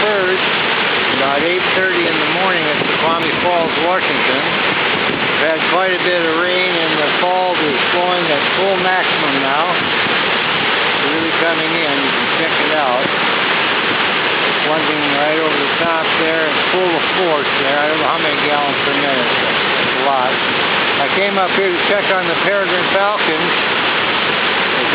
1st, about 8:30 in the morning at Snoqualmie Falls, Washington. We've had quite a bit of rain and the falls is flowing at full maximum now. It's really coming in. You can check it out. It's plunging right over the top there. It's full of force there. I don't know how many gallons per minute. That's a lot. I came up here to check on the Peregrine Falcons.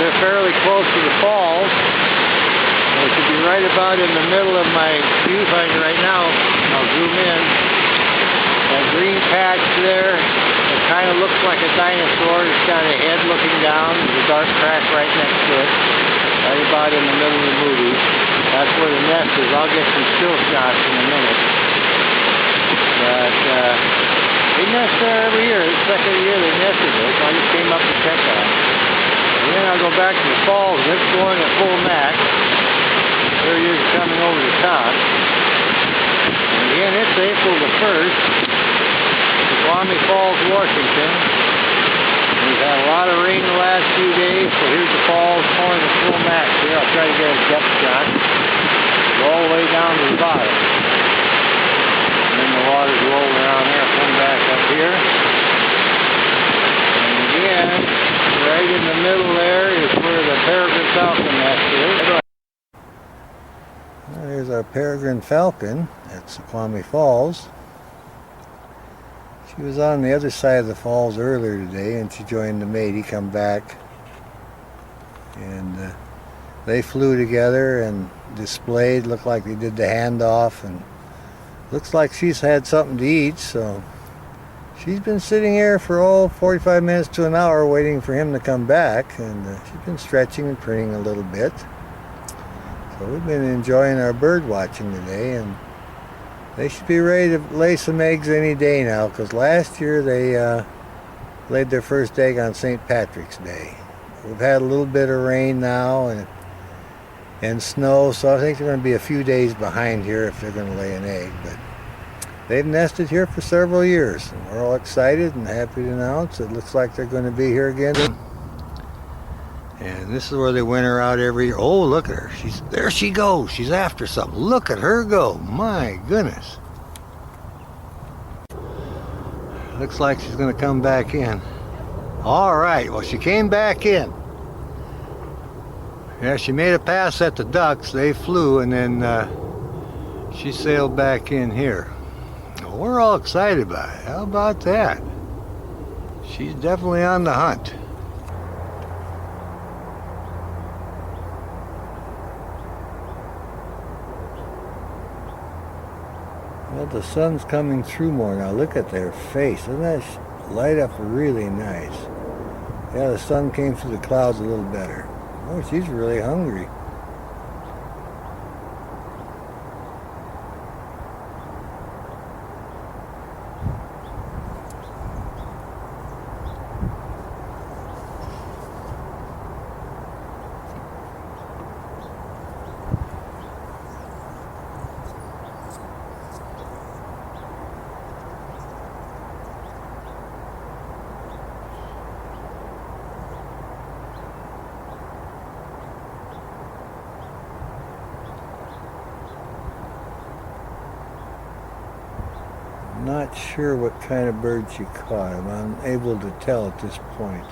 They're fairly close to the falls. They should be right about in the middle of my viewfinder right now. I'll zoom in. That green patch there, it kind of looks like a dinosaur. It's got a head looking down. There's a dark crack right next to it. Right about in the middle of the movie. That's where the nest is. I'll get some still shots in a minute. But they nest there every year. It's the second year they nested there, so I just came up to check on it. And then I'll go back to the falls, and it's going at full max. There it is coming over the top. And again, it's April the 1st, Snoqualmie Falls, Washington. We've had a lot of rain the last few days, so here's the falls pouring at full max here. I'll try to get a depth shot. Go all the way down to the bottom. And then the water's rolling around there, come back up here. And again, right in the middle there is where the Peregrine Falcon nest is. There's our Peregrine Falcon at Snoqualmie Falls. She was on the other side of the falls earlier today and she joined the mate. He come back and they flew together and displayed. Looked like they did the handoff, and looks like she's had something to eat, so she's been sitting here for 45 minutes to an hour waiting for him to come back, and she's been stretching and printing a little bit. So we've been enjoying our bird watching today, and they should be ready to lay some eggs any day now, because last year they laid their first egg on St. Patrick's Day. We've had a little bit of rain now and snow, so I think they're going to be a few days behind here if they're going to lay an egg. But they've nested here for several years, and we're all excited and happy to announce it looks like they're going to be here again. And this is where they winter out every year. Oh, look at her. There she goes. She's after something. Look at her go. My goodness. Looks like she's going to come back in. All right. Well, she came back in. Yeah, she made a pass at the ducks. They flew, and then she sailed back in here. Well, we're all excited about it. How about that? She's definitely on the hunt. Well, the sun's coming through more now. Look at their face. Doesn't that light up really nice? Yeah, the sun came through the clouds a little better. Oh, she's really hungry. Not sure what kind of bird she caught. I'm unable to tell at this point.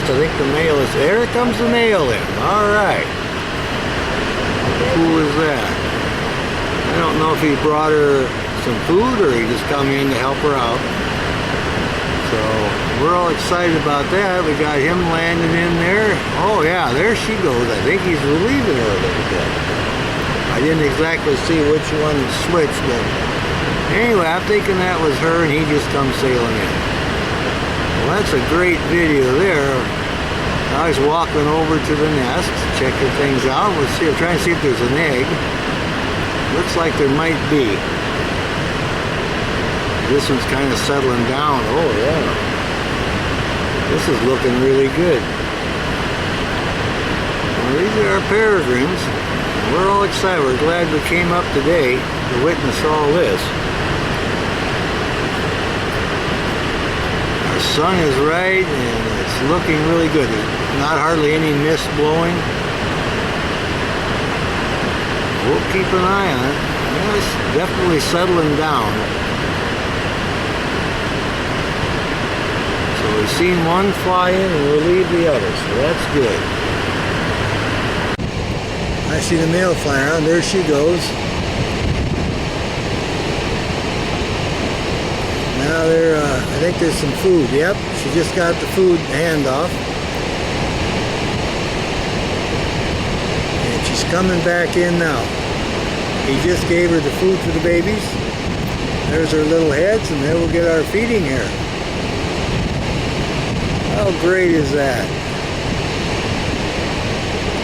nest. I think the male is there. Comes the male in. All right. How cool is that? I don't know if he brought her some food or he just come in to help her out. So we're all excited about that. We got him landing in there. Oh yeah, there she goes. I think he's relieving her a little bit. I didn't exactly see which one switched, but anyway, I'm thinking that was her and he just come sailing in. Well, that's a great video there. Now he's walking over to the nest, checking things out. We'll see. I'm trying to see if there's an egg. Looks like there might be. This one's kind of settling down. Oh yeah. This is looking really good. Well, these are our peregrines. We're all excited. We're glad we came up today to witness all this. Our sun is right and it's looking really good. There's not hardly any mist blowing. We'll keep an eye on it. Yeah, it's definitely settling down. So we've seen one fly in and we'll leave the other, so that's good. I see the male flying around. There she goes. Now there, I think there's some food. Yep, she just got the food handoff. And she's coming back in now. He just gave her the food for the babies. There's her little heads, and then we'll get our feeding here. How great is that?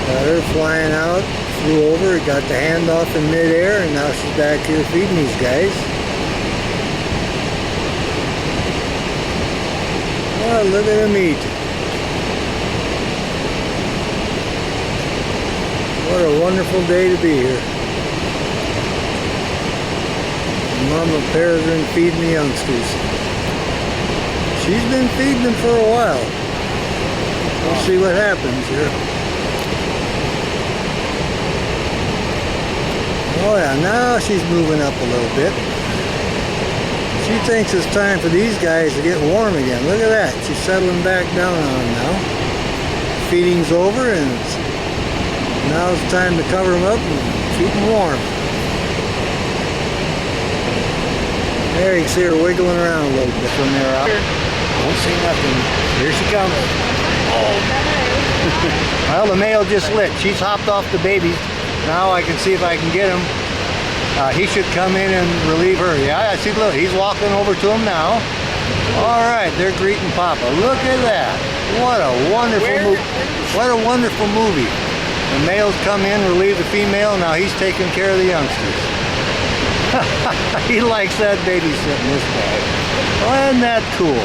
Got her flying out, flew over, got the handoff in midair, and now she's back here feeding these guys. Oh, look at them eat. What a wonderful day to be here. Mama Peregrine feeding the youngsters. She's been feeding them for a while. We'll see what happens here. Oh yeah, now she's moving up a little bit. She thinks it's time for these guys to get warm again. Look at that. She's settling back down on them now. Feeding's over and now it's time to cover them up and keep them warm. There you can see her wiggling around a little bit when they're out. Don't see nothing. Here she comes. Oh. Well, the male just lit. She's hopped off the babies. Now I can see if I can get him. He should come in and relieve her. Yeah, I see. Look, he's walking over to him now. All right, they're greeting Papa. Look at that. What a wonderful movie. What a wonderful movie. The males come in, relieve the female. Now he's taking care of the youngsters. He likes that babysitting, this guy. Well, isn't that cool?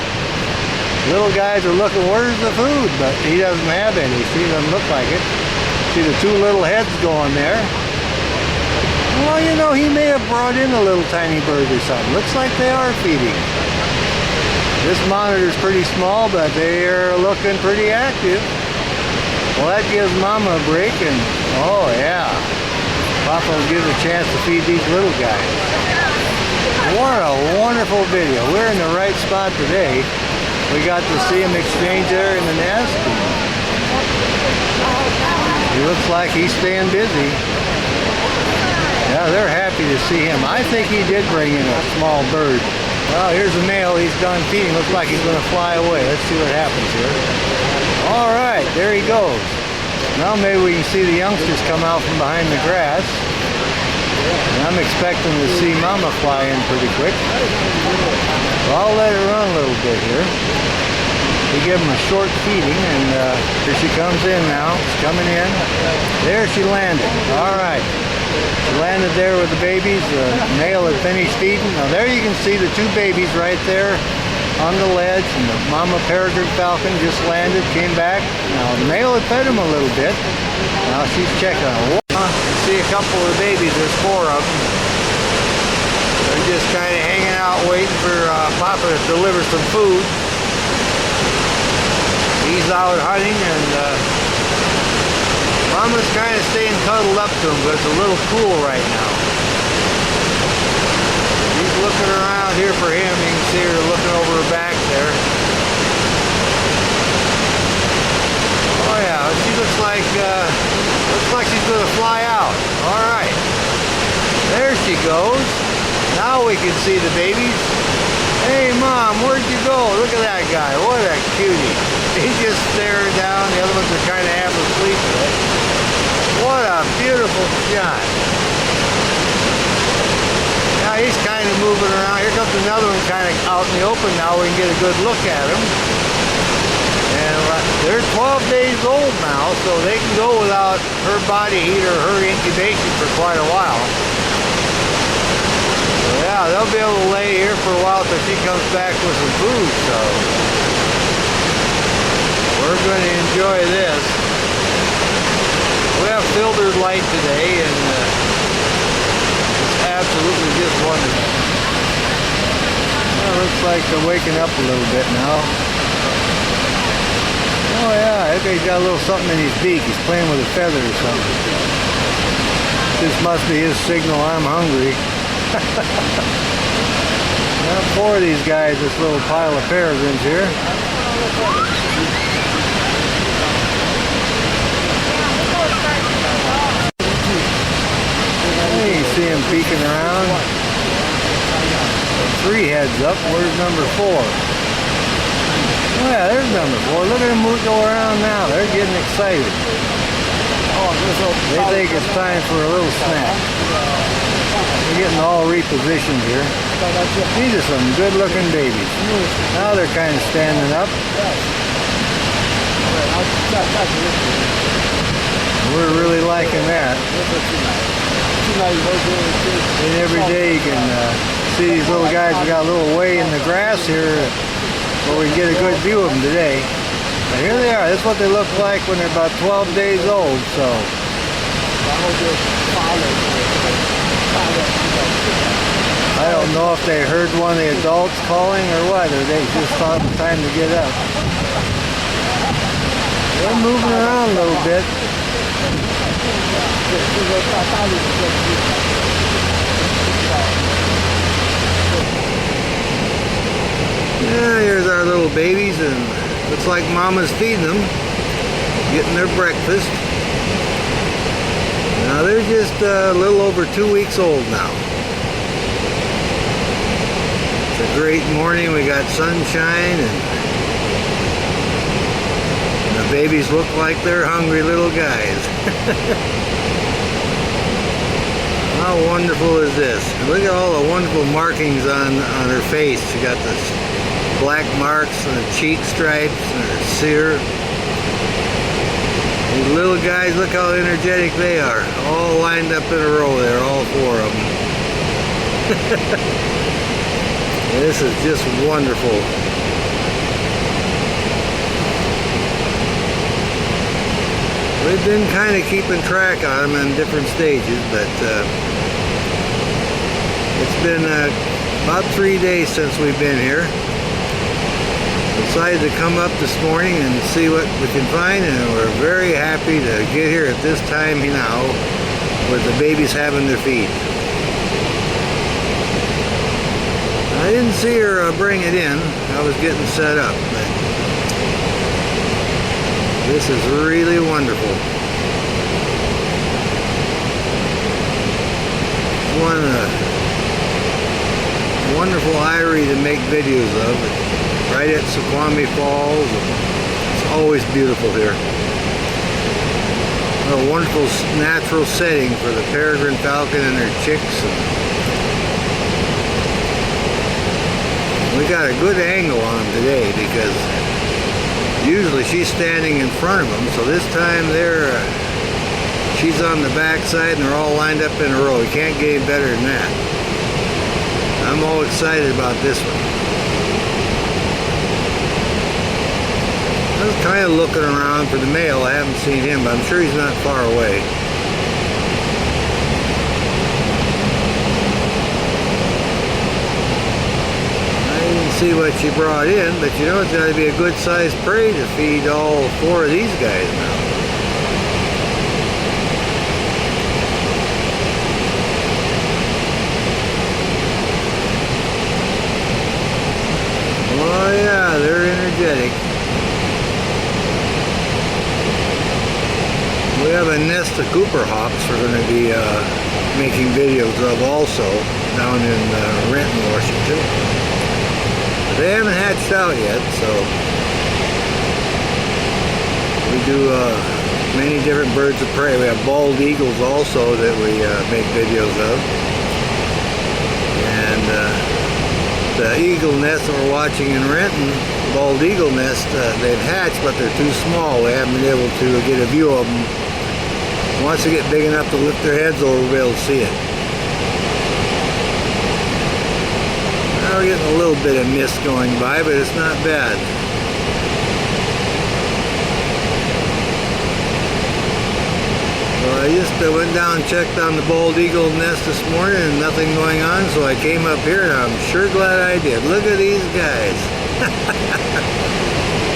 Little guys are looking, where's the food? But he doesn't have any. See, doesn't look like it. See the two little heads going there. Well, you know, he may have brought in a little tiny bird or something. Looks like they are feeding. This monitor's pretty small, but they're looking pretty active. Well, that gives Mama a break, and oh yeah. Papa will give a chance to feed these little guys. What a wonderful video. We're in the right spot today. We got to see him exchange there in the nest. He looks like he's staying busy. Yeah, they're happy to see him. I think he did bring in a small bird. Well, here's the male. He's done feeding. Looks like he's going to fly away. Let's see what happens here. All right, there he goes. Now maybe we can see the youngsters come out from behind the grass. And I'm expecting to see Mama fly in pretty quick. So I'll let it run a little bit here. We give him a short feeding, and here she comes in now. She's coming in. There she landed. All right. She landed there with the babies. The male had finished feeding. Now there you can see the two babies right there on the ledge, and the Mama Peregrine Falcon just landed, came back. Now the male had fed him a little bit. Now she's checking on them. See a couple of babies, there's 4 of them. They're just kind of hanging out waiting for Papa to deliver some food. He's out hunting, and Mama's kind of staying cuddled up to him, but it's a little cool right now. He's looking around here for him. You can see her looking over her back there. looks like she's gonna fly out. All right, there she goes. Now we can see the babies. Hey Mom, where'd you go? Look at that guy, what a cutie. He's just staring down, the other ones are kind of half asleep today. What a beautiful shot. Now he's kind of moving around. Here comes another one kind of out in the open now. We can get a good look at him. And they're 12 days old now, so they can go without her body heat or her incubation for quite a while. So yeah, they'll be able to lay here for a while till she comes back with some food, so we're going to enjoy this. We have filtered light today, and it's absolutely just wonderful. Well, it looks like they're waking up a little bit now. Oh yeah, I think he's got a little something in his beak. He's playing with a feather or something. This must be his signal, I'm hungry. Now, 4 of these guys, this little pile of peregrines here. Hey, you see him peeking around. 3 heads up. Where's number 4? Oh yeah, there's number 4. Look at them go around now. They're getting excited. They think it's time for a little snack. They're getting all repositioned here. These are some good looking babies. Now they're kind of standing up. We're really liking that. And every day you can see these little guys. We got a little way in the grass here where we can get a good view of them today. But here they are. This is what they look like when they're about 12 days old. So I don't know if they heard one of the adults calling or what, or they just thought it was time to get up. They're moving around a little bit. Yeah, here's our little babies, and looks like Mama's feeding them, getting their breakfast. Now they're just a little over 2 weeks old now. It's a great morning. We got sunshine, and the babies look like they're hungry little guys. How wonderful is this? Look at all the wonderful markings on her face. She got the black marks and the cheek stripes and her cere. These little guys, look how energetic they are. All lined up in a row there, all 4 of them. This is just wonderful. We've been kind of keeping track on them in different stages, but it's been about 3 days since we've been here. Decided to come up this morning and see what we can find, and we're very happy to get here at this time now with the babies having their feed. I didn't see her bring it in. I was getting set up, but this is really wonderful. One wonderful eyrie to make videos of. Right at Snoqualmie Falls. It's always beautiful here. What a wonderful natural setting for the Peregrine Falcon and their chicks. We got a good angle on them today because usually she's standing in front of them, so this time she's on the back side and they're all lined up in a row. You can't get any better than that. I'm all excited about this one. I was kind of looking around for the male. I haven't seen him, but I'm sure he's not far away. I didn't see what she brought in, but you know it's got to be a good sized prey to feed all 4 of these guys now. Oh yeah, they're energetic. have a nest of Cooper hawks we're going to be making videos of also down in Renton, Washington. They haven't hatched out yet, so we do many different birds of prey. We have bald eagles also that we make videos of. And the eagle nest that we're watching in Renton, bald eagle nest, they've hatched, but they're too small. We haven't been able to get a view of them. Once they get big enough to lift their heads over, we'll be able to see it. Now we're getting a little bit of mist going by, but it's not bad. Well, I just went down and checked on the bald eagle nest this morning and nothing going on, so I came up here and I'm sure glad I did. Look at these guys.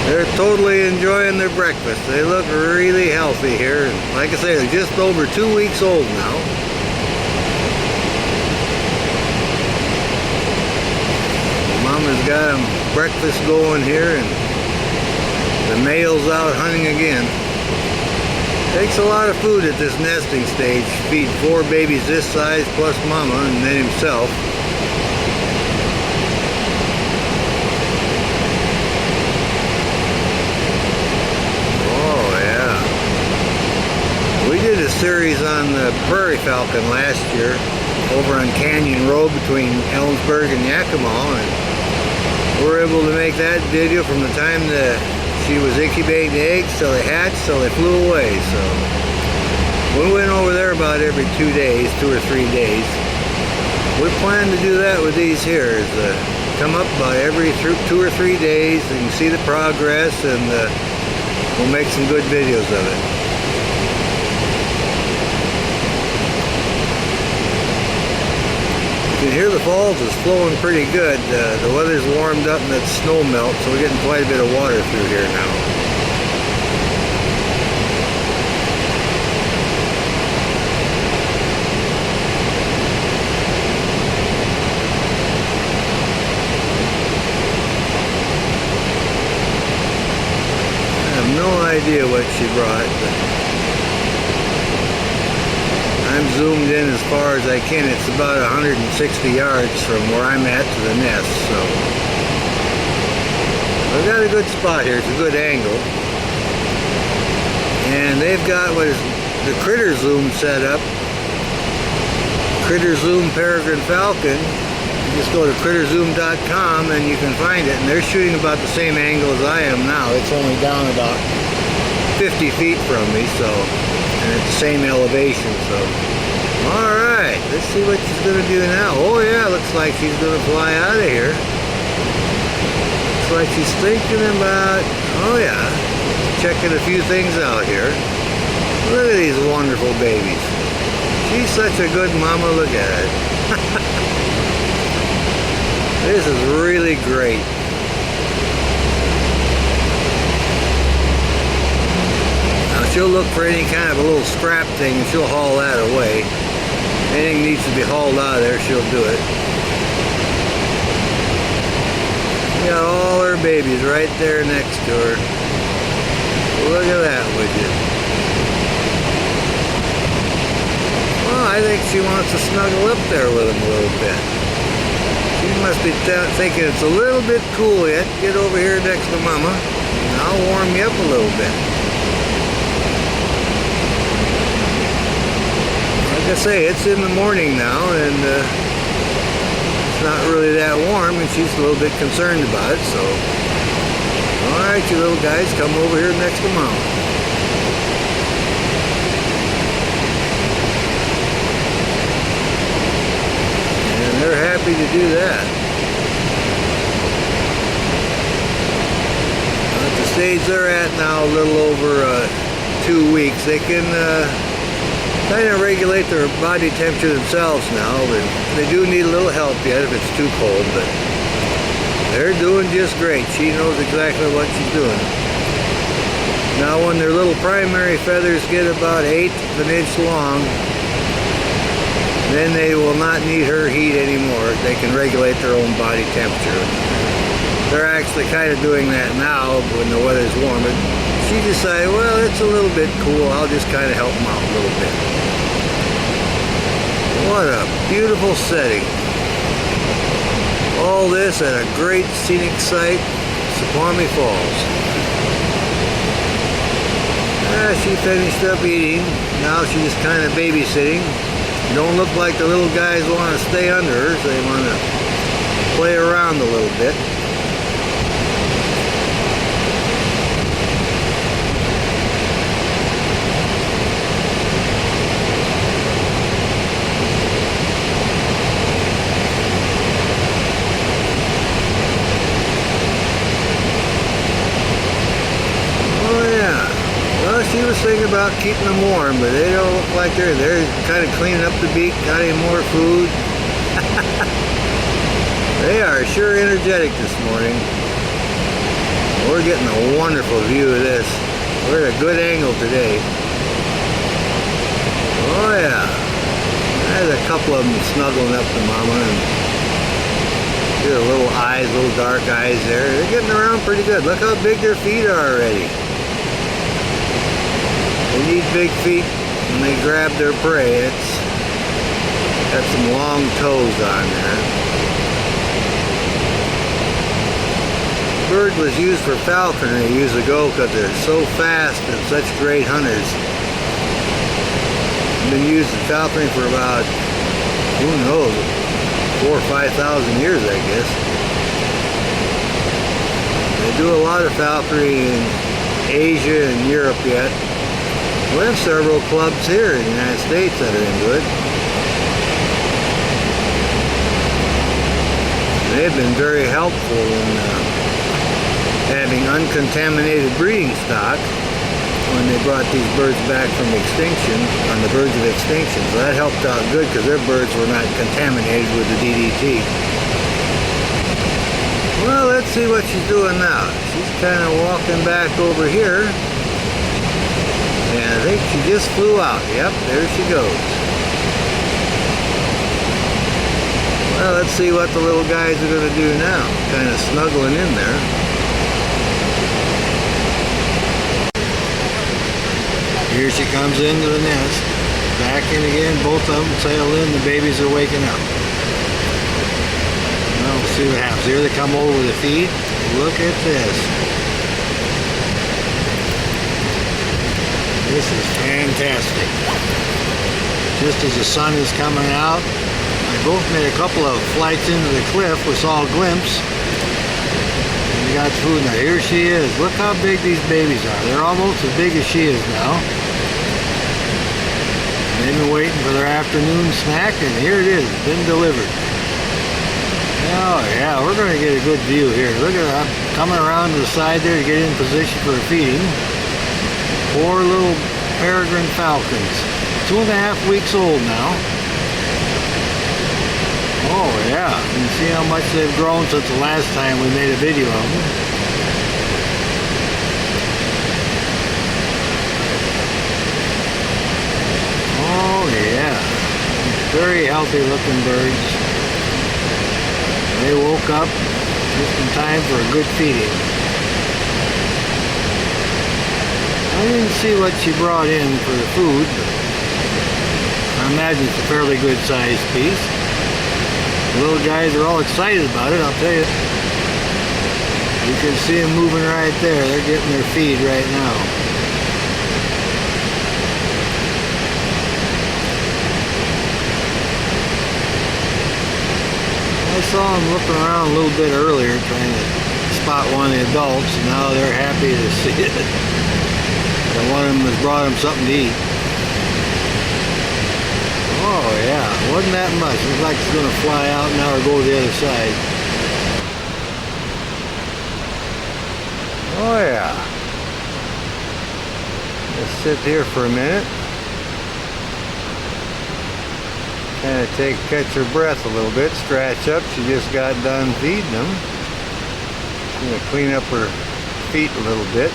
They're totally enjoying their breakfast. They look really healthy here. And like I say, they're just over 2 weeks old now. Mama's got them breakfast going here and the male's out hunting again. Takes a lot of food at this nesting stage. Feed 4 babies this size plus mama and then himself. Oh yeah. We did a series on the Prairie Falcon last year over on Canyon Road between Ellensburg and Yakima, and we were able to make that video from the time she was incubating the eggs till they hatched, till they flew away. So we went over there about every 2 days, 2 or 3 days. We plan to do that with these here, is come up about every 2 or 3 days and see the progress, and we'll make some good videos of it. You can hear the falls is flowing pretty good. The weather's warmed up and it's snow melt, so we're getting quite a bit of water through here now. I have no idea what she brought, but I'm zoomed in as far as I can. It's about 160 yards from where I'm at to the nest, so I've got a good spot here. It's a good angle. And they've got what is the Critter Zoom set up. Critter Zoom Peregrine Falcon. You just go to critterzoom.com and you can find it. And they're shooting about the same angle as I am now. It's only down about 50 feet from me, so, and it's the same elevation, so. Alright, let's see what she's going to do now. Oh yeah, looks like she's going to fly out of here. Looks like she's thinking about, oh yeah, checking a few things out here. Look at these wonderful babies. She's such a good mama, look at it. This is really great. She'll look for any kind of a little scrap thing and she'll haul that away. Anything needs to be hauled out of there, she'll do it. You got all her babies right there next to her. Look at that, would you? Well, I think she wants to snuggle up there with them a little bit. She must be thinking it's a little bit cool yet. Get over here next to mama and I'll warm you up a little bit. Like I say, it's in the morning now, and it's not really that warm, and she's a little bit concerned about it, so. Alright, you little guys, come over here next to Mom. And they're happy to do that. At the stage they're at now, a little over 2 weeks, they can kind of regulate their body temperature themselves now. They do need a little help yet if it's too cold, but they're doing just great. She knows exactly what she's doing. Now when their little primary feathers get about 1/8 of an inch long, then they will not need her heat anymore. They can regulate their own body temperature. They're actually kind of doing that now when the weather's warmer. She decided, well, it's a little little bit cool, I'll just kind of help them out a little bit. What a beautiful setting. All this at a great scenic site, Snoqualmie Falls. She finished up eating. Now she's just kind of babysitting. Don't look like the little guys want to stay under her, so they want to play around a little bit. She was thinking about keeping them warm, but they don't look like they're kind of cleaning up the beak, got any more food. They are sure energetic this morning. We're getting a wonderful view of this. We're at a good angle today. Oh yeah. There's a couple of them snuggling up to Mama, and there's little eyes, little dark eyes there. They're getting around pretty good. Look how big their feet are already. They need big feet when they grab their prey. It's got some long toes on there. The bird was used for falconry years ago because they're so fast and such great hunters. Been used in falconry for about, who knows, 4,000 or 5,000 years, I guess. They do a lot of falconry in Asia and Europe yet. We have several clubs here in the United States that are into it. They've been very helpful in having uncontaminated breeding stock when they brought these birds back from extinction, on the verge of extinction. So that helped out good because their birds were not contaminated with the DDT. Well, let's see what she's doing now. She's kind of walking back over here. And I think she just flew out. Yep, there she goes. Well, let's see what the little guys are going to do now. Kind of snuggling in there. Here she comes into the nest. Back in again, both of them settle in. The babies are waking up. Well, we'll see what happens. Here they come over to feed. Look at this. This is fantastic. Just as the sun is coming out, they both made a couple of flights into the cliff. We saw a glimpse. And we got food. Now here she is. Look how big these babies are. They're almost as big as she is now. And they've been waiting for their afternoon snack, and here it is. It's been delivered. Oh yeah, we're going to get a good view here. Look at her coming around to the side there to get in position for feeding. Poor little Peregrine Falcons. 2.5 weeks old now. Oh yeah, you can see how much they've grown since the last time we made a video of them. Oh yeah, very healthy looking birds. They woke up just in time for a good feeding. I didn't see what she brought in for the food, but I imagine it's a fairly good sized piece. The little guys are all excited about it, I'll tell you. You can see them moving right there. They're getting their feed right now. I saw them looking around a little bit earlier trying to spot one of the adults, and now they're happy to see it. And one of them has brought him something to eat. Oh yeah, wasn't that much. Looks like it's going to fly out now or go to the other side. Oh yeah. Just sit here for a minute. Kind of catch her breath a little bit, scratch up. She just got done feeding them. Going to clean up her feet a little bit.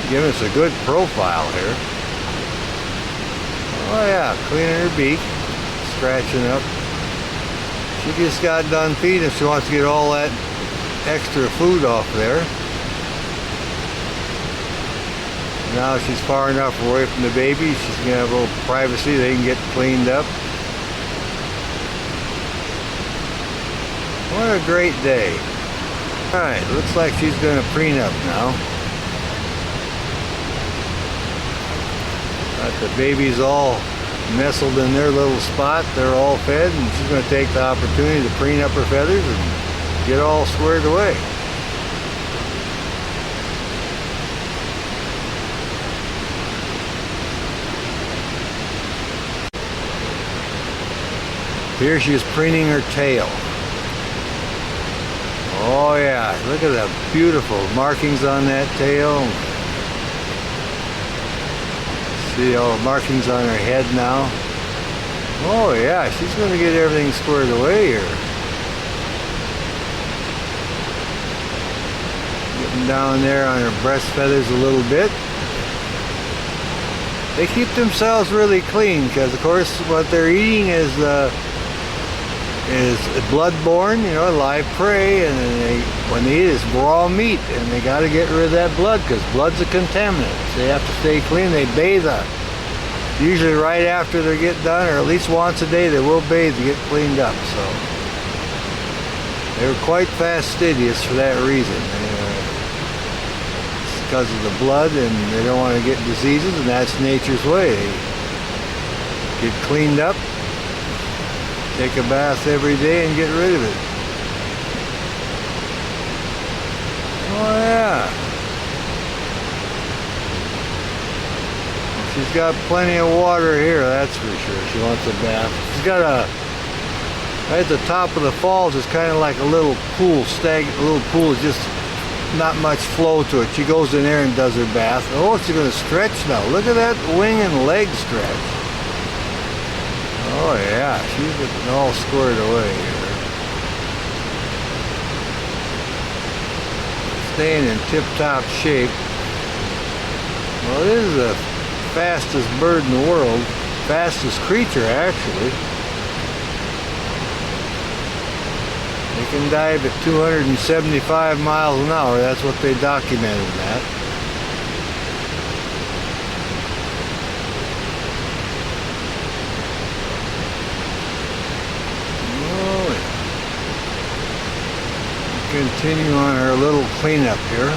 Give us a good profile here. Oh yeah, cleaning her beak, scratching up. She just got done feeding. She wants to get all that extra food off there. Now she's far enough away from the baby, she's going to have a little privacy, they can get cleaned up. What a great day. Alright, looks like she's going to preen up now. Got the babies all nestled in their little spot, they're all fed, and she's going to take the opportunity to preen up her feathers and get all squared away. Here she's preening her tail. Oh yeah, look at the beautiful markings on that tail. See all the markings on her head now. Oh yeah, she's going to get everything squared away here. Getting down there on her breast feathers a little bit. They keep themselves really clean because of course what they're eating is blood-borne, you know, live prey, and then when they eat it's raw meat, and they got to get rid of that blood because blood's a contaminant. So they have to stay clean. They bathe usually right after they get done, or at least once a day they will bathe to get cleaned up. So they're quite fastidious for that reason. It's because of the blood, and they don't want to get diseases, and that's nature's way. They get cleaned up, take a bath every day, and get rid of it. Oh yeah. She's got plenty of water here, that's for sure. She wants a bath. She's got right at the top of the falls is kind of like a little pool, a little pool is just not much flow to it. She goes in there and does her bath. Oh, she's going to stretch now. Look at that wing and leg stretch. Oh yeah, she's getting all squared away here. Staying in tip-top shape. Well, this is the fastest bird in the world. Fastest creature, actually. They can dive at 275 miles an hour. That's what they documented that. Continue on our little cleanup here.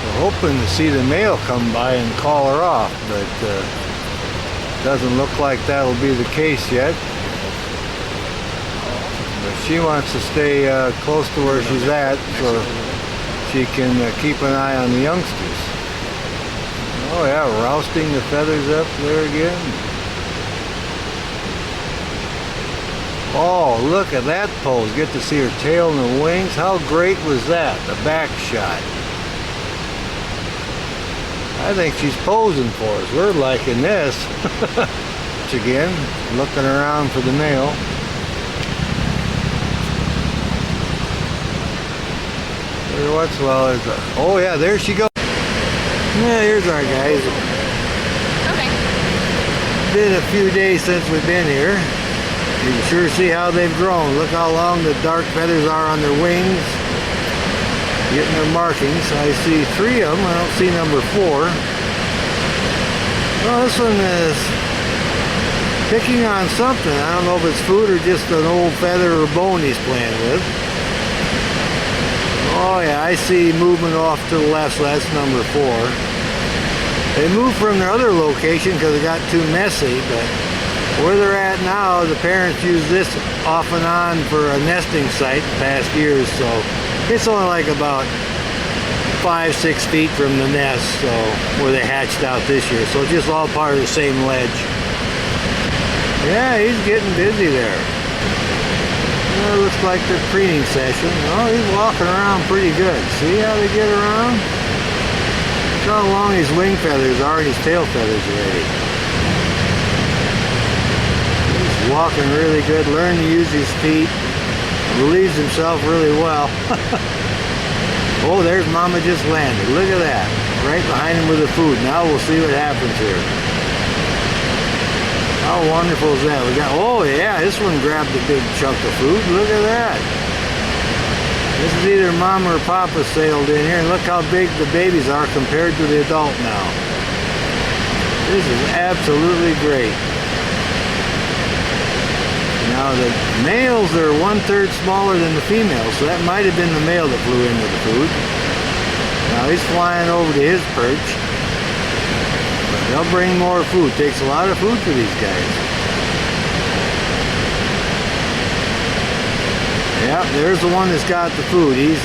We're hoping to see the male come by and call her off, but doesn't look like that'll be the case yet. But she wants to stay close to where she's at so she can keep an eye on the youngsters. Oh yeah, rousting the feathers up there again. Oh, look at that pose. Get to see her tail and the wings. How great was that? The back shot. I think she's posing for us. We're liking this. Again, looking around for the male. Every once in a while there's a... Oh yeah, there she goes. Yeah, here's our guys. Okay. Been a few days since we've been here. You can sure see how they've grown. Look how long the dark feathers are on their wings. Getting their markings. I see 3 of them. I don't see number 4. Well, this one is picking on something. I don't know if it's food or just an old feather or bone he's playing with. Oh yeah, I see movement off to the left, so that's number 4. They moved from their other location because it got too messy, but where they're at now, the parents use this off and on for a nesting site the past years, so it's only like about 5-6 feet from the nest, so where they hatched out this year, so it's just all part of the same ledge. Yeah, he's getting busy there. Well, it looks like their preening session. Oh, he's walking around pretty good. See how they get around? Look how long his wing feathers are and his tail feathers already. Walking really good, learning to use his feet, relieves himself really well. Oh, there's Mama just landed. Look at that. Right behind him with the food. Now we'll see what happens here. How wonderful is that? We got, oh yeah, this one grabbed a big chunk of food. Look at that. This is either mom or papa sailed in here, and look how big the babies are compared to the adult now. This is absolutely great. Now the males are 1/3 smaller than the females, so that might have been the male that flew in with the food. Now he's flying over to his perch. But they'll bring more food. Takes a lot of food for these guys. Yep, there's the one that's got the food. He's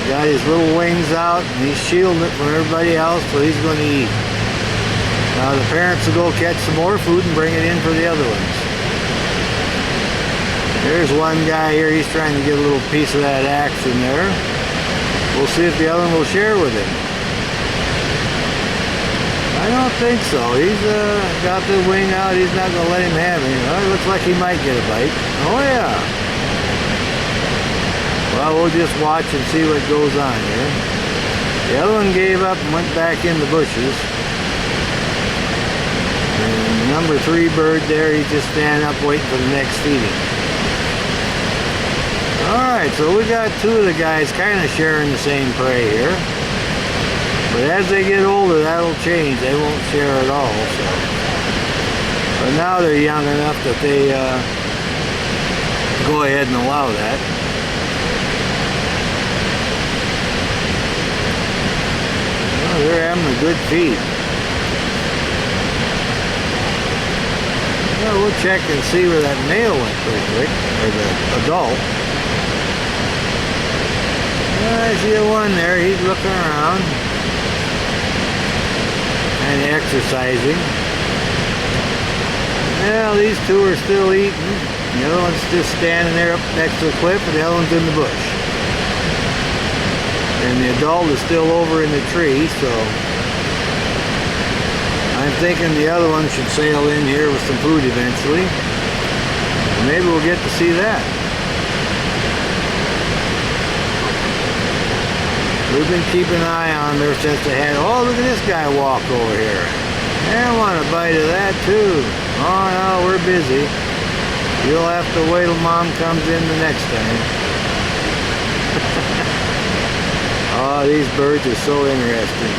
got his little wings out and he's shielding it from everybody else, so he's going to eat. Now the parents will go catch some more food and bring it in for the other ones. There's one guy here, he's trying to get a little piece of that axe in there. We'll see if the other one will share with him. I don't think so. He's got the wing out, he's not going to let him have it. Well, it looks like he might get a bite. Oh yeah. Well, we'll just watch and see what goes on here. The other one gave up and went back in the bushes. And the number 3 bird there, he's just standing up waiting for the next feeding. Alright, so we got 2 of the guys kind of sharing the same prey here. But as they get older, that'll change. They won't share at all. So. But now they're young enough that they go ahead and allow that. Well, they're having a good feed. Well, we'll check and see where that male went pretty quick, or the adult. I see the one there, he's looking around and exercising. Well, these 2 are still eating. The other one's just standing there up next to the cliff, and the other one's in the bush. And the adult is still over in the tree, so I'm thinking the other one should sail in here with some food eventually. Maybe we'll get to see that. We've been keeping an eye on there since they had, oh, look at this guy walk over here. I want a bite of that too. Oh no, we're busy. You'll have to wait till mom comes in the next time. Oh, these birds are so interesting.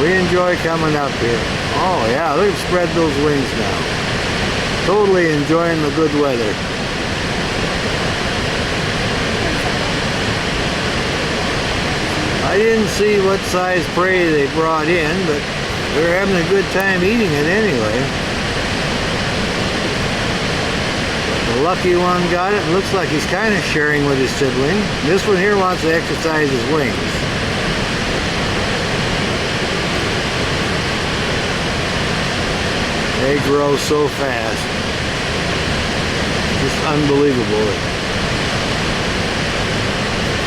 We enjoy coming up here. Oh yeah, look at spread those wings now. Totally enjoying the good weather. I didn't see what size prey they brought in, but they're having a good time eating it anyway. The lucky one got it. Looks like he's kind of sharing with his sibling. This one here wants to exercise his wings. They grow so fast. Just unbelievable.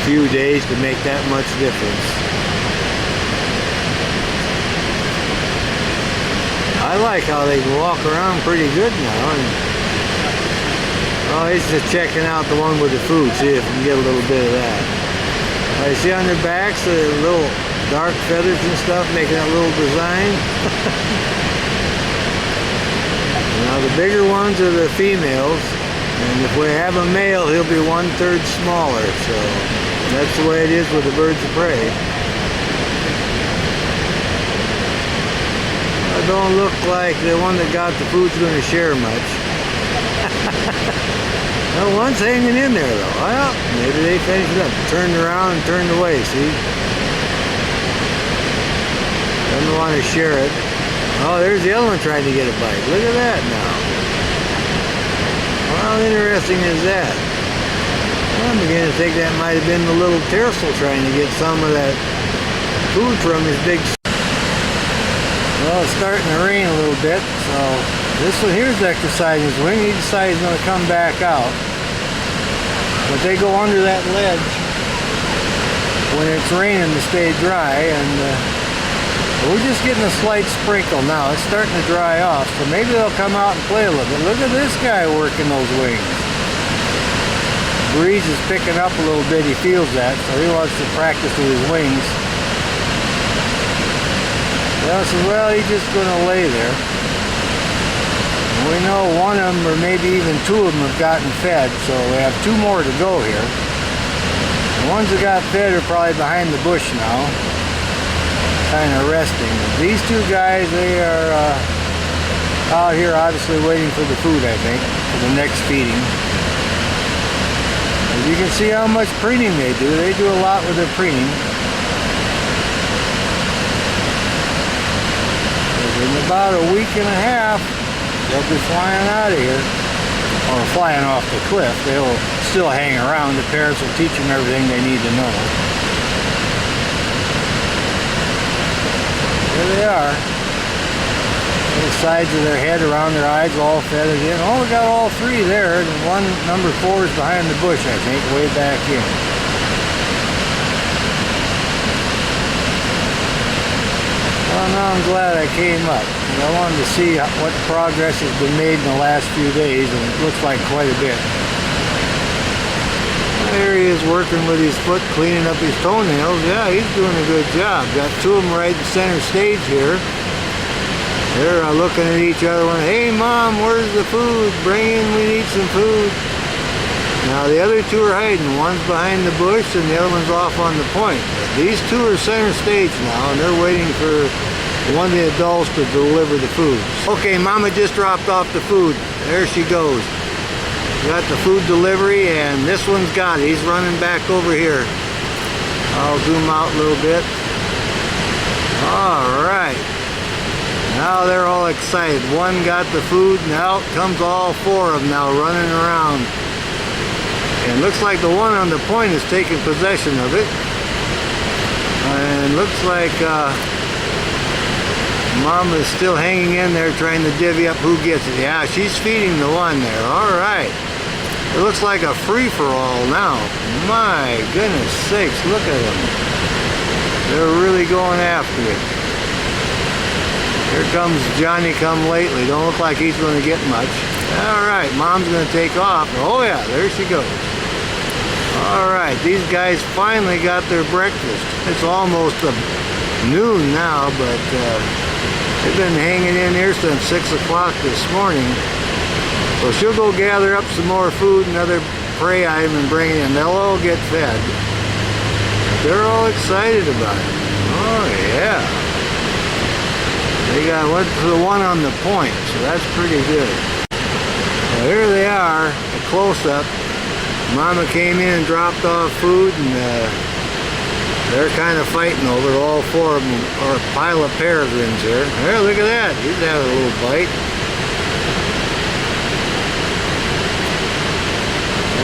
Few days to make that much difference. I like how they can walk around pretty good now. And, oh, he's just checking out the one with the food, see if we can get a little bit of that. You see on their backs the little dark feathers and stuff, making that little design. Now the bigger ones are the females, and if we have a male, he'll be 1/3 smaller. So that's the way it is with the birds of prey. It don't look like the one that got the food's going to share much. Well, one's hanging in there though. Well, maybe they finished it up. Turned around and turned away, see? Doesn't want to share it. Oh, there's the other one trying to get a bite. Look at that now. Well, how interesting is that? I'm beginning to think that might have been the little tercel trying to get some of that food from his big... Well, it's starting to rain a little bit, so this one here's exercising his wing. He decides he's going to come back out. But they go under that ledge when it's raining to stay dry, and we're just getting a slight sprinkle now. It's starting to dry off, so maybe they'll come out and play a little bit. Look at this guy working those wings. Breeze is picking up a little bit, he feels that, so he wants to practice with his wings. Well, so, well, he's just going to lay there. We know one of them, or maybe even 2 of them, have gotten fed, so we have 2 more to go here. The ones that got fed are probably behind the bush now, kind of resting. These two guys, they are out here obviously waiting for the food, I think, for the next feeding. As you can see how much preening they do. They do a lot with their preening. In about a week and a half, they'll be flying out of here, or flying off the cliff. They'll still hang around. The parents will teach them everything they need to know. There they are. The sides of their head, around their eyes, all feathered in. Oh, we got all three there. And one, number 4, is behind the bush, I think, way back in. Well, now I'm glad I came up. I wanted to see what progress has been made in the last few days, and it looks like quite a bit. There he is working with his foot, cleaning up his toenails. Yeah, he's doing a good job. Got 2 of them right in center stage here. They're looking at each other, going, "Hey, Mom, where's the food? Bring in, we need some food." Now, the other 2 are hiding. One's behind the bush, and the other one's off on the point. But these 2 are center stage now, and they're waiting for one of the adults to deliver the food. Okay, Mama just dropped off the food. There she goes. Got the food delivery, and this one's got it. He's running back over here. I'll zoom out a little bit. All right. Now they're all excited. One got the food, and out comes all 4 of them now running around. And looks like the one on the point is taking possession of it. And looks like Mom is still hanging in there trying to divvy up who gets it. Yeah, she's feeding the one there. All right. It looks like a free-for-all now. My goodness sakes, look at them. They're really going after it. Here comes Johnny come lately. Don't look like he's going to get much. All right, Mom's going to take off. Oh yeah, there she goes. All right, these guys finally got their breakfast. It's almost noon now, but they've been hanging in here since 6 o'clock this morning. So she'll go gather up some more food and other prey item and bring it in. They'll all get fed. They're all excited about it. Oh yeah. They got the one on the point, so that's pretty good. Well, here they are, a close-up. Mama came in and dropped off food, and they're kind of fighting over it. All 4 of them are a pile of peregrines here. There, look at that. He's having a little bite.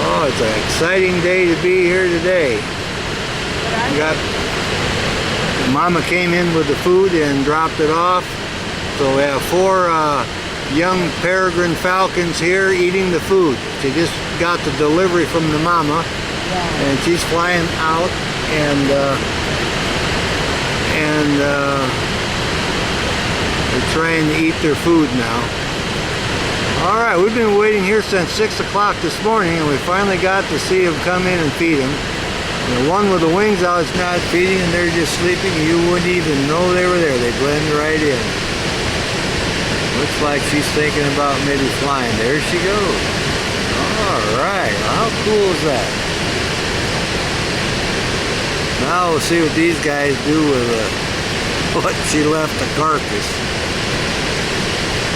Oh, it's an exciting day to be here today. Mama came in with the food and dropped it off. So we have 4 young peregrine falcons here eating the food. She just got the delivery from the mama, and she's flying out, and they're trying to eat their food now. All right, we've been waiting here since 6 o'clock this morning, and we finally got to see them come in and feed them. The one with the wings out is not feeding, and they're just sleeping. You wouldn't even know they were there. They blend right in. Looks like she's thinking about maybe flying. There she goes. All right. How cool is that? Now we'll see what these guys do with what she left the carcass.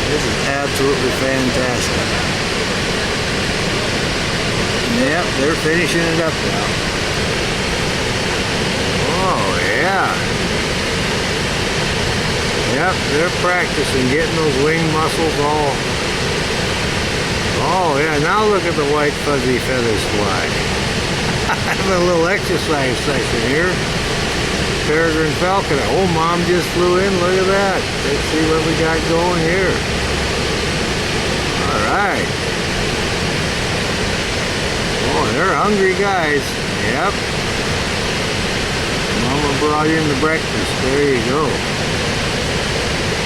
This is absolutely fantastic. Yep, they're finishing it up now. Oh, yeah. Yep, they're practicing getting those wing muscles all. Oh, yeah, now look at the white fuzzy feathers fly. Having a little exercise session here. Peregrine Falcon. Oh, Mom just flew in. Look at that. Let's see what we got going here. All right. Oh, they're hungry guys. Yep. Mama brought in the breakfast. There you go.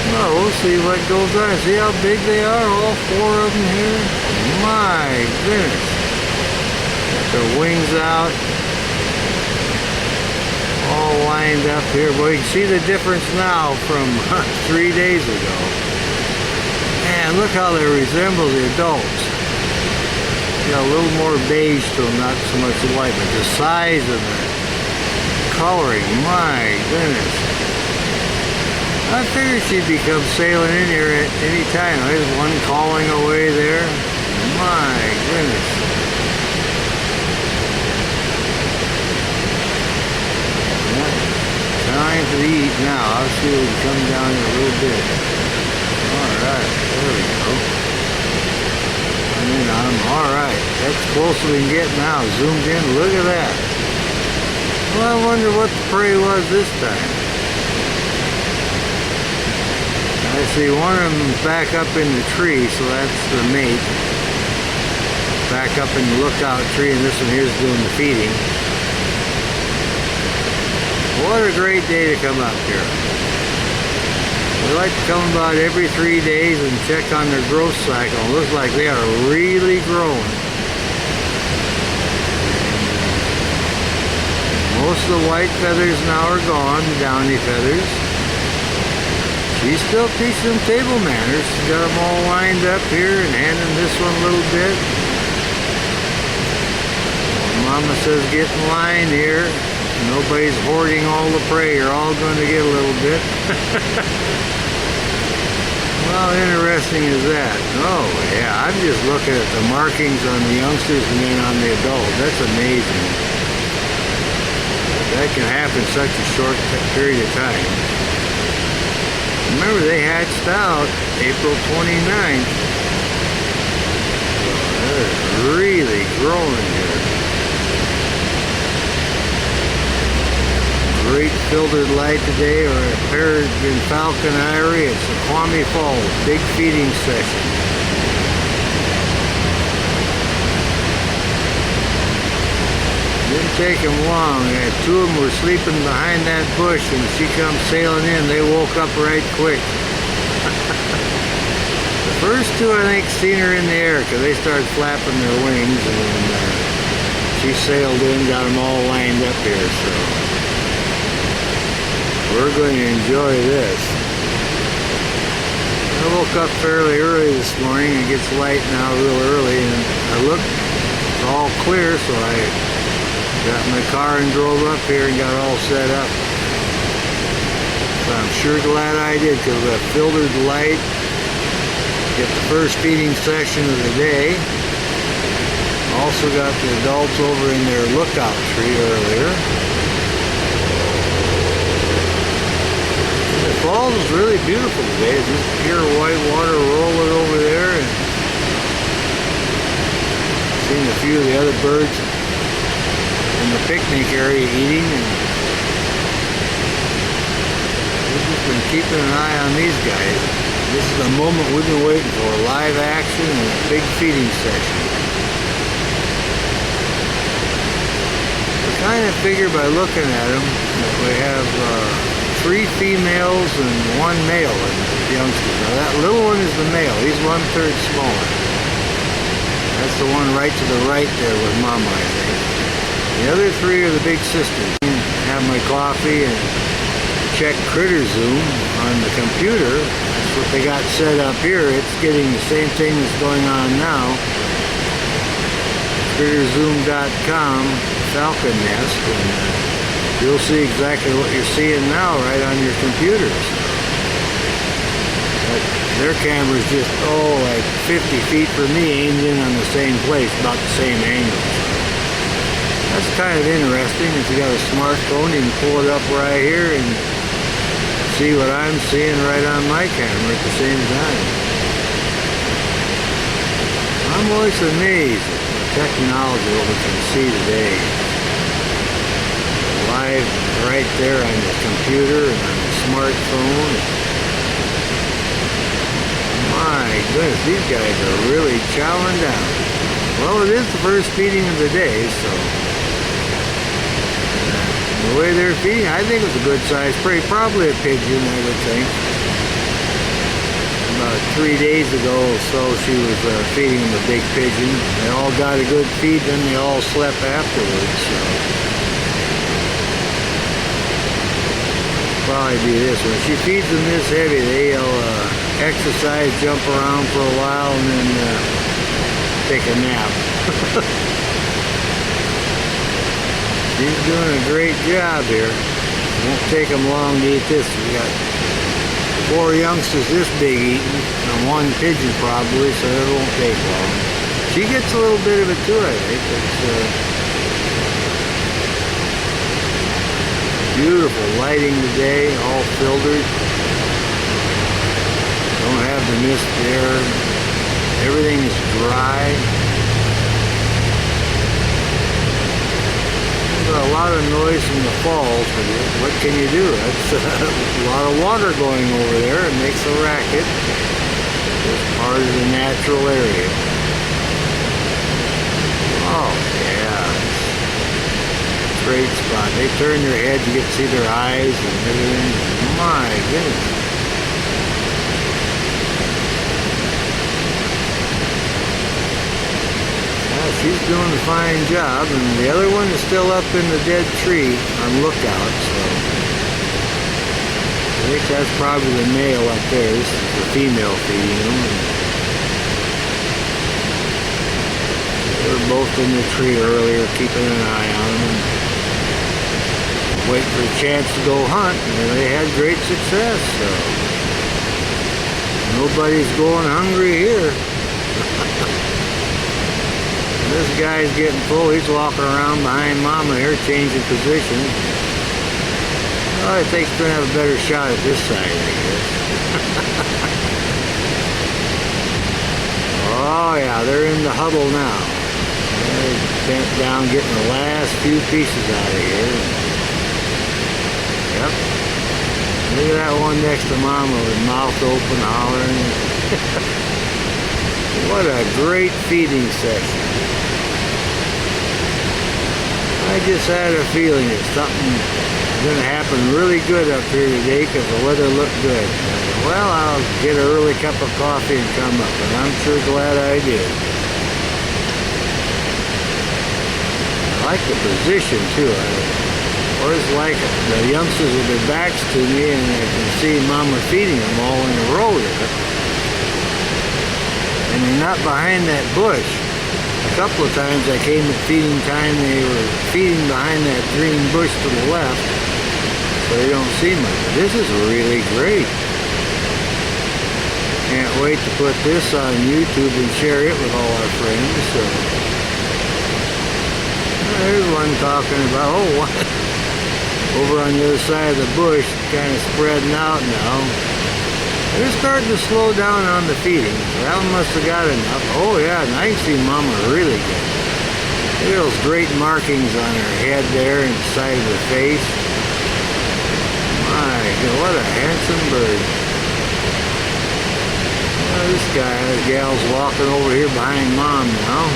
Well, we'll see what goes on. See how big they are? All 4 of them here. My goodness. Got their wings out. All lined up here. Boy, you can see the difference now from 3 days ago. Man, look how they resemble the adults. got a little more beige to them, not so much white, but the size of the coloring, my goodness. I figured she'd be come sailing in here at any time. There's one calling away there. My goodness. Time to eat now. I'll see if we can come down in a little bit. Alright, there we go. I'm in on them. Alright, that's close as we can get now. Zoomed in. Look at that. Well, I wonder what the prey was this time. I see one of them back up in the tree, so that's the mate. Back up in the lookout tree, and this one here is doing the feeding. What a great day to come up here. We like to come about every 3 days and check on their growth cycle. It looks like they are really growing. Most of the white feathers now are gone, the downy feathers. She's still teaching them table manners. She's got them all lined up here and handing this one a little bit. Mama says get in line here. Nobody's hoarding all the prey. You're all going to get a little bit. Well, interesting is that. Oh, yeah, I'm just looking at the markings on the youngsters and then on the adult. That's amazing. That can happen in such a short period of time. Remember, they hatched out April 29th. They're really growing here. Great filtered light today, or a Peregrine Falcon Eyrie at Snoqualmie Falls. Big feeding session. Didn't take them long. Two of them were sleeping behind that bush, and she comes sailing in. They woke up right quick. The first two, I think, seen her in the air because they started flapping their wings, and she sailed in, got them all lined up here. So we're going to enjoy this. I woke up fairly early this morning. It gets light now real early, and I looked, it's all clear, so I got in my car and drove up here and got all set up. So I'm sure glad I did, because we have filtered light. Get the first feeding session of the day. Also got the adults over in their lookout tree earlier. The falls is really beautiful today. It's just pure white water rolling over there. And seen a few of the other birds in the picnic area eating, and we've just been keeping an eye on these guys. This is the moment we've been waiting for, live action and a big feeding session. We kind of figure by looking at them that we have 3 females and 1 male in the youngsters. Now that little one is the male. He's 1/3 smaller. That's the one right to the right there with Mama, I think. The other 3 are the big sisters. Have my coffee and check Critter Zoom on the computer. That's what they got set up here. It's getting the same thing that's going on now. CritterZoom.com Falcon Nest, and you'll see exactly what you're seeing now right on your computers. But their camera's just, like 50 feet from me, aimed in on the same place, about the same angle. That's kind of interesting. If you got a smartphone, you can pull it up right here and see what I'm seeing right on my camera at the same time. I'm always amazed at the technology what we can see today. Live right there on the computer and on the smartphone. My goodness, these guys are really chowing down. Well, it is the first feeding of the day, so the way they're feeding, I think it's a good size prey. Probably a pigeon, I would think. About 3 days ago or so, she was feeding them a big pigeon. They all got a good feed, then they all slept afterwards. So probably be this one. She feeds them this heavy, they'll exercise, jump around for a while, and then take a nap. She's doing a great job here. Won't take them long to eat this. We got 4 youngsters this big eating, and 1 pigeon probably, so it won't take long. She gets a little bit of it too, I think. It's beautiful lighting today, all filtered. Don't have the mist there. Everything is dry. There's a lot of noise from the falls, but what can you do? That's a lot of water going over there. It makes a racket. It's part of the natural area. Oh, yeah. Great spot. They turn their heads, you get to see their eyes and everything. My goodness. She's doing a fine job, and the other one is still up in the dead tree on lookout, so I think that's probably the male up there. This is the female feeding them. They were both in the tree earlier, keeping an eye on them, and waiting for a chance to go hunt, and they had great success, so nobody's going hungry here. This guy's getting full. He's walking around behind Mama here, changing position. Well, I think he's going to have a better shot at this side, I guess. Oh, yeah, they're in the huddle now. They're bent down, getting the last few pieces out of here. Yep. Look at that one next to Mama with mouth open, hollering. What a great feeding session. I just had a feeling that something was going to happen really good up here today because the weather looked good. Well, I'll get an early cup of coffee and come up, and I'm sure glad I did. I like the position too. I always like it. The youngsters with their backs to me, and I can see Mama feeding them all in a row there. And they're not behind that bush. A couple of times I came at feeding time, they were feeding behind that green bush to the left, so they don't see much. This is really great. Can't wait to put this on YouTube and share it with all our friends. So there's one talking about, oh, what? Over on the other side of the bush, kind of spreading out now. They're starting to slow down on the feeding. That one must have got enough. Oh yeah, and I can see Mama really good. Look at those great markings on her head there and the side of her face. My God, what a handsome bird. Well, this gal's walking over here behind Mom now.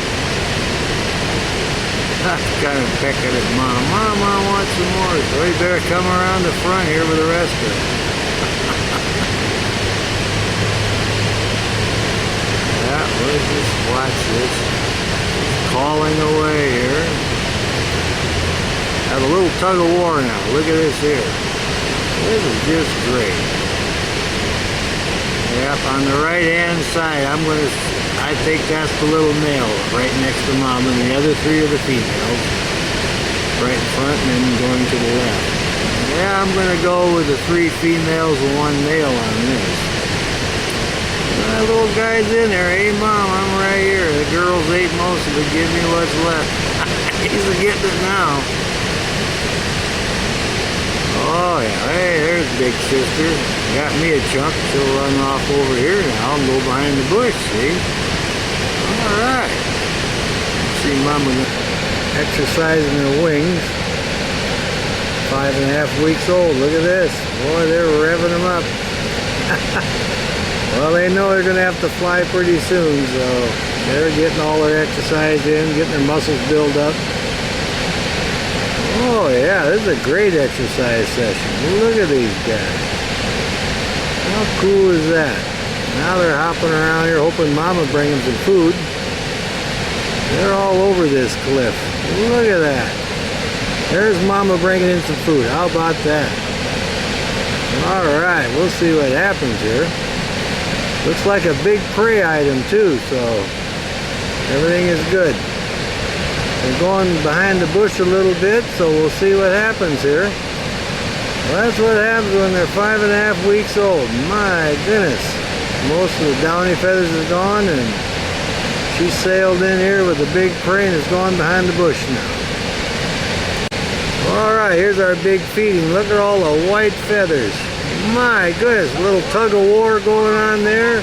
Kind of pecking at Mom. Mom wants some more. So he better come around the front here with the rest of them. Watch this. Calling away here. Have a little tug of war now. Look at this here. This is just great. Yep, on the right hand side, I think that's the little male right next to Mom, and the other 3 are the females. Right in front and then going to the left. Yeah, I'm going to go with the 3 females and 1 male on this. That little guy's in there. Hey, Mom, I'm right here. The girls ate most of it. Give me what's left. He's getting it now. Oh, yeah. Hey, there's Big Sister. Got me a chunk. She'll run off over here now and go behind the bush, see? All right. See Mama exercising her wings. 5.5 weeks old. Look at this. Boy, they're revving them up. Well, they know they're going to have to fly pretty soon, so they're getting all their exercise in, getting their muscles built up. Oh, yeah, this is a great exercise session. Look at these guys. How cool is that? Now they're hopping around here hoping Mama brings them some food. They're all over this cliff. Look at that. There's Mama bringing in some food. How about that? All right, we'll see what happens here. Looks like a big prey item too, so Everything is good. They're going behind the bush a little bit, so we'll see what happens here. Well, that's what happens when they're 5.5 weeks old. My goodness. Most of the downy feathers is gone, and she sailed in here with a big prey and is gone behind the bush now. Alright, here's our big feeding. Look at all the white feathers. My goodness, a little tug of war going on there.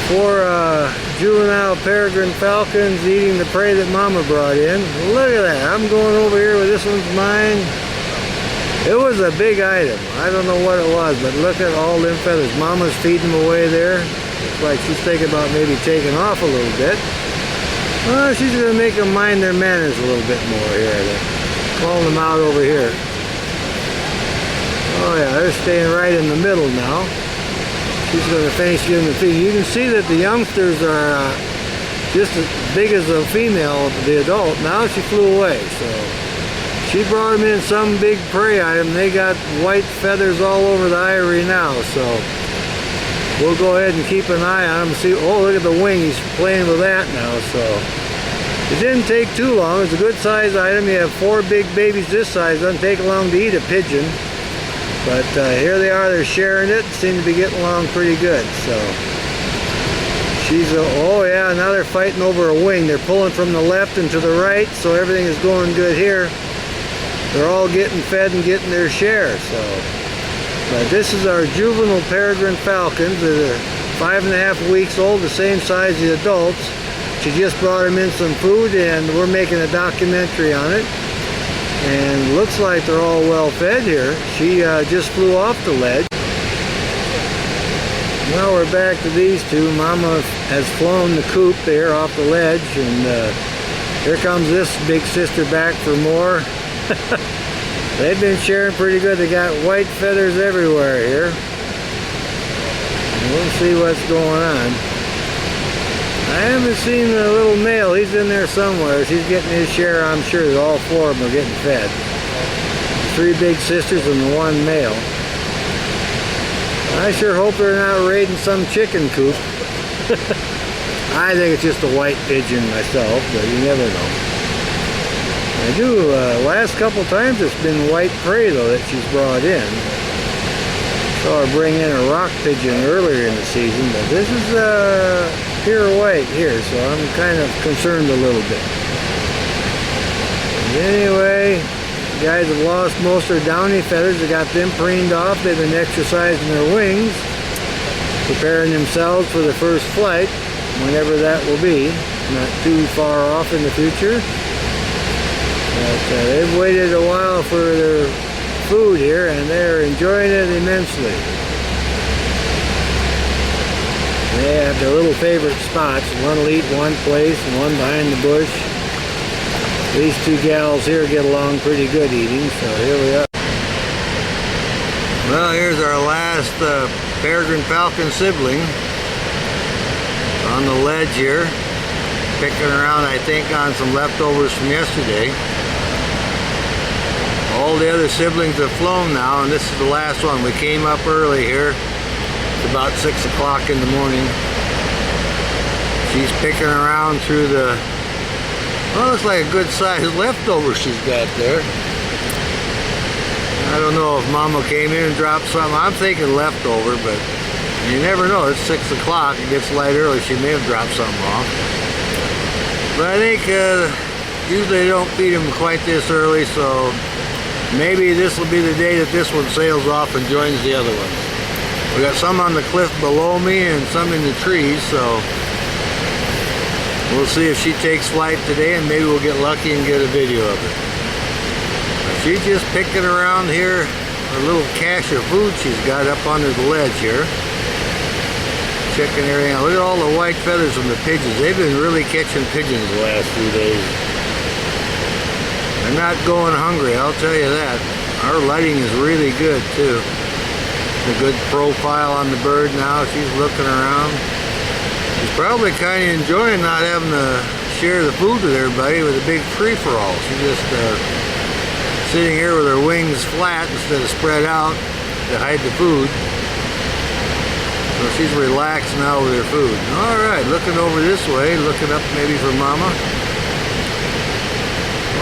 4 juvenile peregrine falcons eating the prey that Mama brought in. Look at that. I'm going over here with this one's mine. It was a big item. I don't know what it was, but look at all them feathers. Mama's feeding them away there. Looks like she's thinking about maybe taking off a little bit. Well, she's going to make them mind their manners a little bit more here. They're calling them out over here. Oh yeah, they're staying right in the middle now. She's going to finish giving the feed. You can see that the youngsters are just as big as the female, the adult. Now she flew away, so she brought them in some big prey item. They got white feathers all over the eyrie now, so we'll go ahead and keep an eye on them. See, oh, look at the wing. He's playing with that now, so it didn't take too long. It's a good size item. You have 4 big babies this size. Doesn't take long to eat a pigeon. But here they are, they're sharing it. Seem to be getting along pretty good. So she's oh yeah, now they're fighting over a wing. They're pulling from the left and to the right, so everything is going good here. They're all getting fed and getting their share. So, but this is our juvenile peregrine falcons. They're 5.5 weeks old, the same size as the adults. She just brought them in some food, and we're making a documentary on it. And looks like they're all well fed here. She just flew off the ledge. Now we're back to these two. Mama has flown the coop there off the ledge, and here comes this big sister back for more. They've been sharing pretty good. They got white feathers everywhere here. And we'll see what's going on. I haven't seen the little male. He's in there somewhere. He's getting his share, I'm sure. All 4 of them are getting fed. 3 big sisters and the 1 male. I sure hope they're not raiding some chicken coop. I think it's just a white pigeon myself, but you never know. I do, last couple times it's been white prey though that she's brought in. Saw her bring in a rock pigeon earlier in the season, but this is pure white here, so I'm kind of concerned a little bit. Anyway, the guys have lost most of their downy feathers. They got them preened off. They've been exercising their wings, preparing themselves for the first flight, whenever that will be. Not too far off in the future. But they've waited a while for their food here, and they're enjoying it immensely. They have their little favorite spots. One will eat one place and one behind the bush. These 2 gals here get along pretty good eating, so here we are. Well, here's our last peregrine falcon sibling on the ledge here. Picking around, I think, on some leftovers from yesterday. All the other siblings have flown now, and this is the last one. We came up early here. It's about 6 o'clock in the morning. She's picking around through the, well, looks like a good sized leftover she's got there. I don't know if Mama came in and dropped something. I'm thinking leftover, but you never know. It's 6 o'clock. It gets light early. She may have dropped something off. But I think usually they don't feed them quite this early, so maybe this will be the day that this one sails off and joins the other ones. We got some on the cliff below me and some in the trees, so we'll see if she takes flight today, and maybe we'll get lucky and get a video of it. She's just picking around here a little cache of food she's got up under the ledge here. Checking everything out. Look at all the white feathers from the pigeons. They've been really catching pigeons the last few days. They're not going hungry, I'll tell you that. Our lighting is really good too. A good profile on the bird now. She's looking around. She's probably kind of enjoying not having to share the food with everybody with a big free-for-all. She's just sitting here with her wings flat instead of spread out to hide the food. So she's relaxed now with her food. All right, looking over this way, looking up maybe for Mama.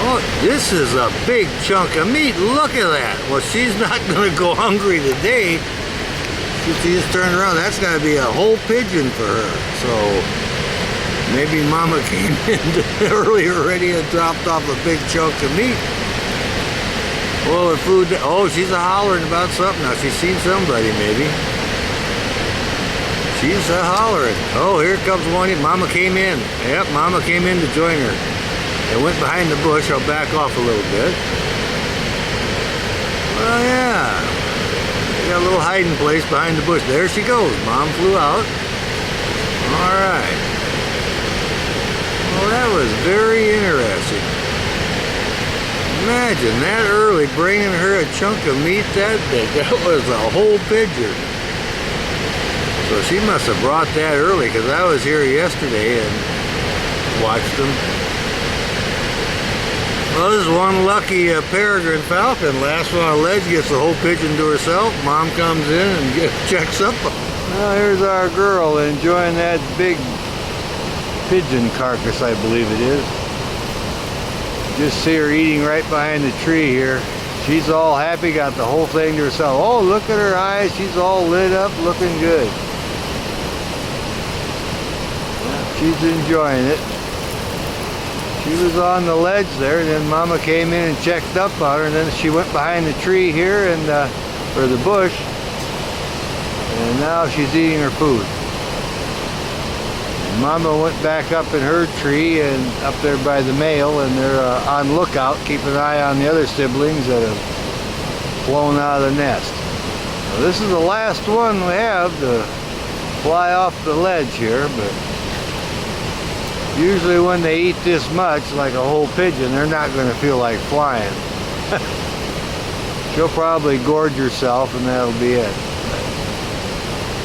Oh, this is a big chunk of meat. Look at that. Well, she's not going to go hungry today. She just turned around. That's got to be a whole pigeon for her. So maybe Mama came in early already and dropped off a big chunk of meat. Well, her food. Oh, she's hollering about something now. She's seen somebody maybe. She's hollering. Oh, here comes one. Mama came in. Yep, Mama came in to join her. They went behind the bush. I'll back off a little bit. Well, yeah. They got a little hiding place behind the bush. There she goes. Mom flew out. All right. Well, that was very interesting. Imagine that early bringing her a chunk of meat that big. That was a whole pigeon. So she must have brought that early because I was here yesterday and watched them. Well, this is one lucky Peregrine Falcon. Last one on a ledge gets the whole pigeon to herself. Mom comes in and checks up. Well, here's our girl enjoying that big pigeon carcass, I believe it is. Just see her eating right behind the tree here. She's all happy, got the whole thing to herself. Oh, look at her eyes. She's all lit up, looking good. Yeah, she's enjoying it. She was on the ledge there, and then Mama came in and checked up on her, and then she went behind the tree here, and or the bush, and now she's eating her food. And Mama went back up in her tree and up there by the male, and they're on lookout, keeping an eye on the other siblings that have flown out of the nest. Now, this is the last one we have to fly off the ledge here, but usually when they eat this much, like a whole pigeon, they're not going to feel like flying. She'll probably gorge herself and that'll be it.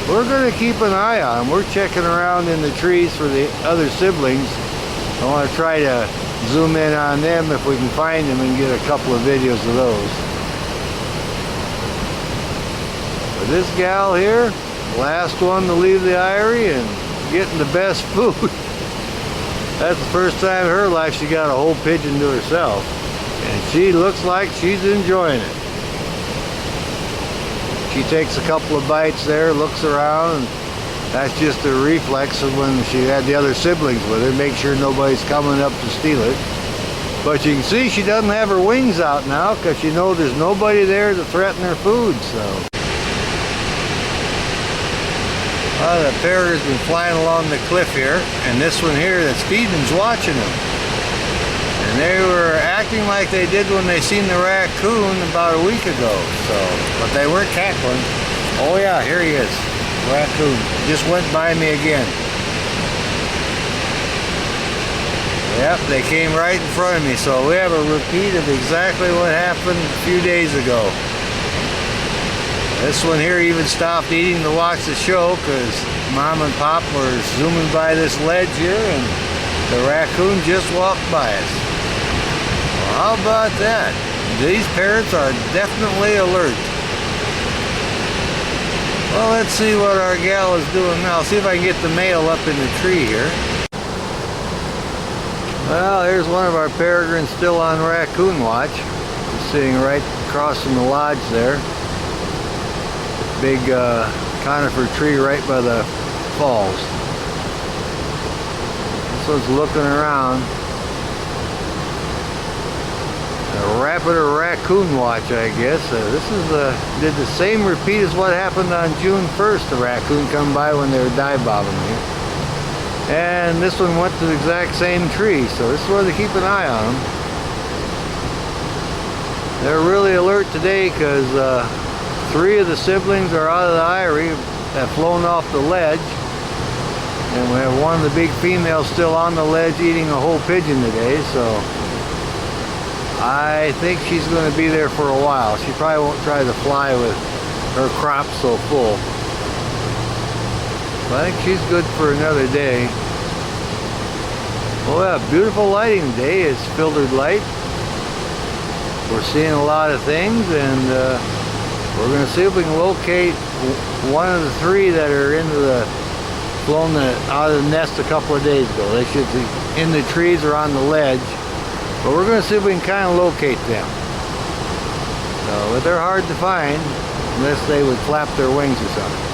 We're going to keep an eye on them. We're checking around in the trees for the other siblings. I want to try to zoom in on them if we can find them and get a couple of videos of those. But this gal here, last one to leave the eyrie and getting the best food. That's the first time in her life she got a whole pigeon to herself. And she looks like she's enjoying it. She takes a couple of bites there, looks around, and that's just a reflex of when she had the other siblings with her. Make sure nobody's coming up to steal it. But you can see she doesn't have her wings out now because she knows there's nobody there to threaten her food. So the peregrines been flying along the cliff here, and this one here that's feeding's watching them. And they were acting like they did when they seen the raccoon about a week ago. So, but they weren't cackling. Oh yeah, here he is. Raccoon just went by me again. Yep, they came right in front of me. So we have a repeat of exactly what happened a few days ago. This one here even stopped eating to watch the show because Mom and Pop were zooming by this ledge here and the raccoon just walked by us. Well, how about that? These parrots are definitely alert. Well, let's see what our gal is doing now. See if I can get the male up in the tree here. Well, here's one of our peregrines still on raccoon watch. Just sitting right across from the lodge there. Big conifer tree right by the falls. This one's looking around. A rabbit or raccoon watch, I guess. This is did the same repeat as what happened on June 1st. The raccoon come by when they were dive bobbing here. And this one went to the exact same tree, so this is where they keep an eye on them. They're really alert today because 3 of the siblings are out of the eyrie, have flown off the ledge, and we have one of the big females still on the ledge eating a whole pigeon today, so I think she's going to be there for a while. She probably won't try to fly with her crop so full. But I think she's good for another day. Well, yeah, beautiful lighting today. It's filtered light. We're seeing a lot of things, and We're going to see if we can locate one of the three that are flown out of the nest a couple of days ago. They should be in the trees or on the ledge, but we're going to see if we can kind of locate them. But they're hard to find unless they would flap their wings or something.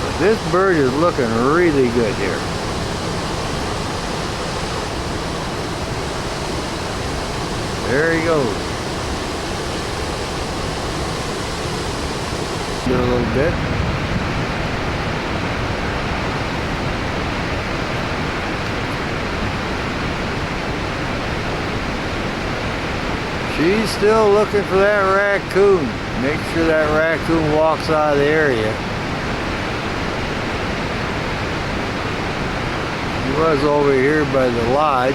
But this bird is looking really good here. There he goes. Do a little bit. She's still looking for that raccoon. Make sure that raccoon walks out of the area. She was over here by the lodge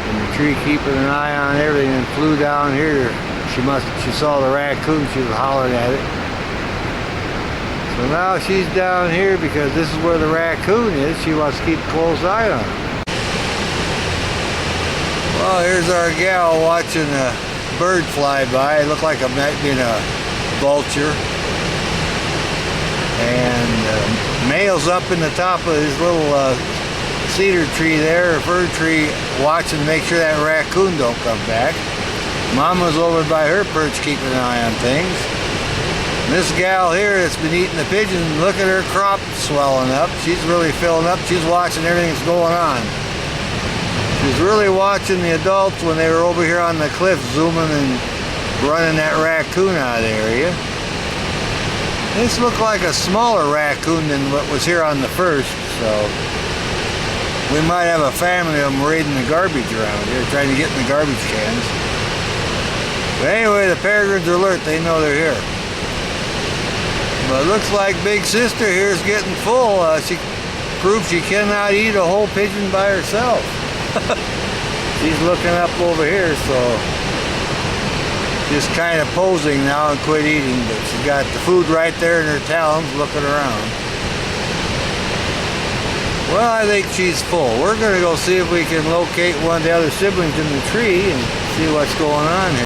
in the tree, keeping an eye on everything, and flew down here. She saw the raccoon. She was hollering at it. So now she's down here because this is where the raccoon is. She wants to keep a close eye on it. Well, here's our gal watching a bird fly by. It looked like it might be a vulture. And male's up in the top of his little cedar tree there, or fir tree, watching to make sure that raccoon don't come back. Mama's over by her perch keeping an eye on things. And this gal here that's been eating the pigeon, look at her crop swelling up. She's really filling up. She's watching everything that's going on. She's really watching the adults when they were over here on the cliff zooming and running that raccoon out of the area. This looked like a smaller raccoon than what was here on the first, so we might have a family of them raiding the garbage around here, trying to get in the garbage cans. But anyway, the peregrines are alert. They know they're here. But it looks like Big Sister here is getting full. She proved she cannot eat a whole pigeon by herself. She's looking up over here, so just kind of posing now and quit eating. But she's got the food right there in her talons, looking around. Well, I think she's full. We're going to go see if we can locate one of the other siblings in the tree and see what's going on here.